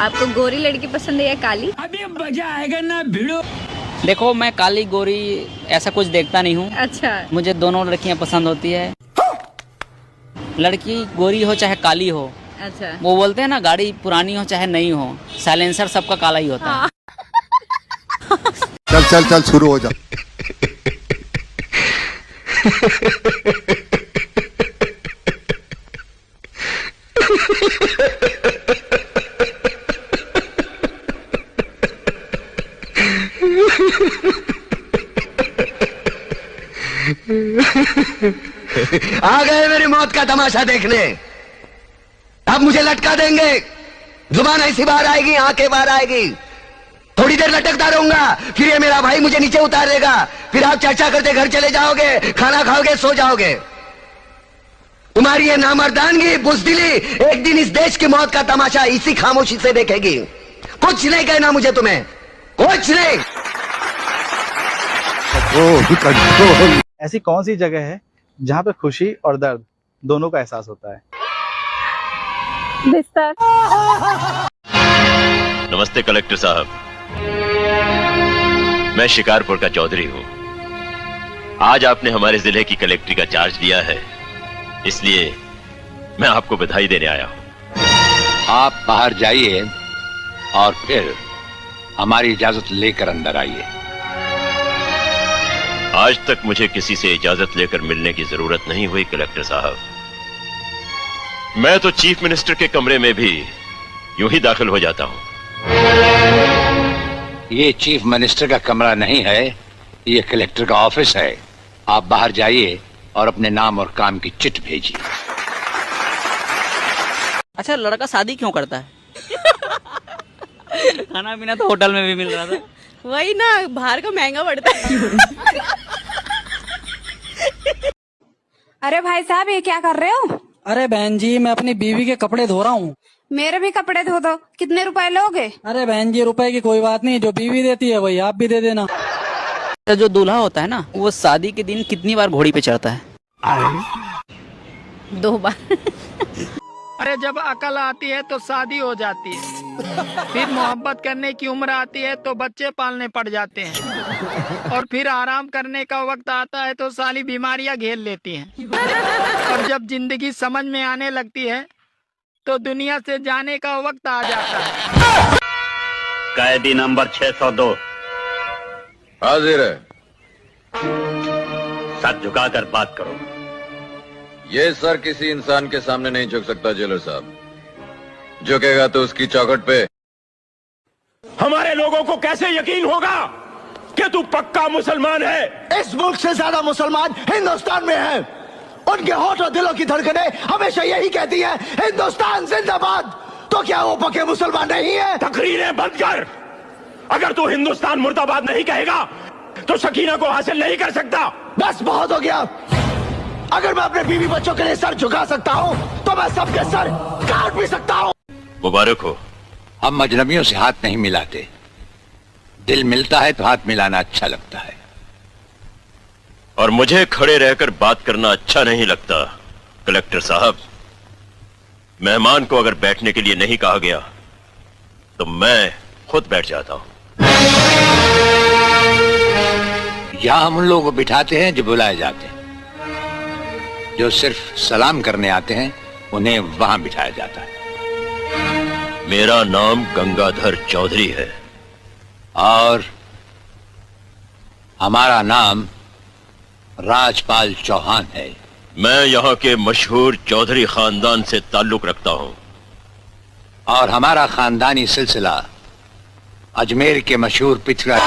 आपको गोरी लड़की पसंद है या काली? अभी मजा आएगा ना भिड़ो। देखो मैं काली गोरी ऐसा कुछ देखता नहीं हूँ। अच्छा, मुझे दोनों लड़कियाँ पसंद होती है। लड़की गोरी हो चाहे काली हो। अच्छा। वो बोलते हैं ना गाड़ी पुरानी हो चाहे नई हो, साइलेंसर सबका काला ही होता है। चल चल चल शुरू हो जा। आ गए मेरी मौत का तमाशा देखने। अब मुझे लटका देंगे, जुबान ऐसी बाहर आएगी, आंखें बाहर आएगी। थोड़ी देर लटकता रहूंगा, फिर ये मेरा भाई मुझे नीचे उतार देगा। फिर आप चर्चा करते घर चले जाओगे, खाना खाओगे, सो जाओगे। तुम्हारी ये नामर्दानगी, बुज़दिली एक दिन इस देश की मौत का तमाशा इसी खामोशी से देखेगी। कुछ नहीं कहना मुझे, तुम्हें कुछ नहीं। ऐसी कौन सी जगह है जहाँ पे खुशी और दर्द दोनों का एहसास होता है? बिस्तर। नमस्ते कलेक्टर साहब, मैं शिकारपुर का चौधरी हूँ। आज आपने हमारे जिले की कलेक्ट्री का चार्ज लिया है, इसलिए मैं आपको बधाई देने आया हूँ। आप बाहर जाइए और फिर हमारी इजाजत लेकर अंदर आइए। आज तक मुझे किसी से इजाजत लेकर मिलने की जरूरत नहीं हुई कलेक्टर साहब। मैं तो चीफ मिनिस्टर के कमरे में भी यूं ही दाखिल हो जाता हूं। ये चीफ मिनिस्टर का कमरा नहीं है, ये कलेक्टर का ऑफिस है। आप बाहर जाइए और अपने नाम और काम की चिट भेजिए। अच्छा, लड़का शादी क्यों करता है? खाना पीना तो होटल में भी मिल रहा था। वही ना, बाहर का महंगा पड़ता है। अरे भाई साहब, ये क्या कर रहे हो? अरे बहन जी, मैं अपनी बीवी के कपड़े धो रहा हूँ। मेरे भी कपड़े धो दो। कितने रुपए लोगे? अरे बहन जी, रुपए की कोई बात नहीं, जो बीवी देती है वही आप भी दे देना। जो दूल्हा होता है ना, वो शादी के दिन कितनी बार घोड़ी पे चढ़ता है? 2 बार। अरे जब अकल आती है तो शादी हो जाती है, फिर मोहब्बत करने की उम्र आती है तो बच्चे पालने पड़ जाते हैं, और फिर आराम करने का वक्त आता है तो सारी बीमारियां घेर लेती हैं, और जब जिंदगी समझ में आने लगती है तो दुनिया से जाने का वक्त आ जाता है। कैदी नंबर 602 हाजिर है। सर झुकाकर बात करो। ये सर किसी इंसान के सामने नहीं झुक सकता जेलर साहब। झुकेगा तो उसकी चौखट पे। हमारे लोगों को कैसे यकीन होगा कि तू पक्का मुसलमान है? इस मुल्क से ज्यादा मुसलमान हिंदुस्तान में हैं। उनके होठ और दिलों की धड़कनें हमेशा यही कहती है, हिंदुस्तान जिंदाबाद। तो क्या वो पक्के मुसलमान नहीं है? तकरीरें बंद कर। अगर तू हिंदुस्तान मुर्दाबाद नहीं कहेगा तो सकीना को हासिल नहीं कर सकता। बस बहुत हो गया। अगर मैं अपने बीवी बच्चों के लिए सर झुका सकता हूँ तो मैं सबके सर काट भी सकता हूँ। मुबारक हो। हम अजनबियों से हाथ नहीं मिलाते। दिल मिलता है तो हाथ मिलाना अच्छा लगता है। और मुझे खड़े रहकर बात करना अच्छा नहीं लगता कलेक्टर साहब। मेहमान को अगर बैठने के लिए नहीं कहा गया तो मैं खुद बैठ जाता हूं। यहां हम उन लोगों को बिठाते हैं जो बुलाए जाते हैं। जो सिर्फ सलाम करने आते हैं उन्हें वहां बिठाया जाता है। मेरा नाम गंगाधर चौधरी है और हमारा नाम राजपाल चौहान है। मैं यहाँ के मशहूर चौधरी खानदान से ताल्लुक रखता हूँ और हमारा खानदानी सिलसिला अजमेर के मशहूर पिथरा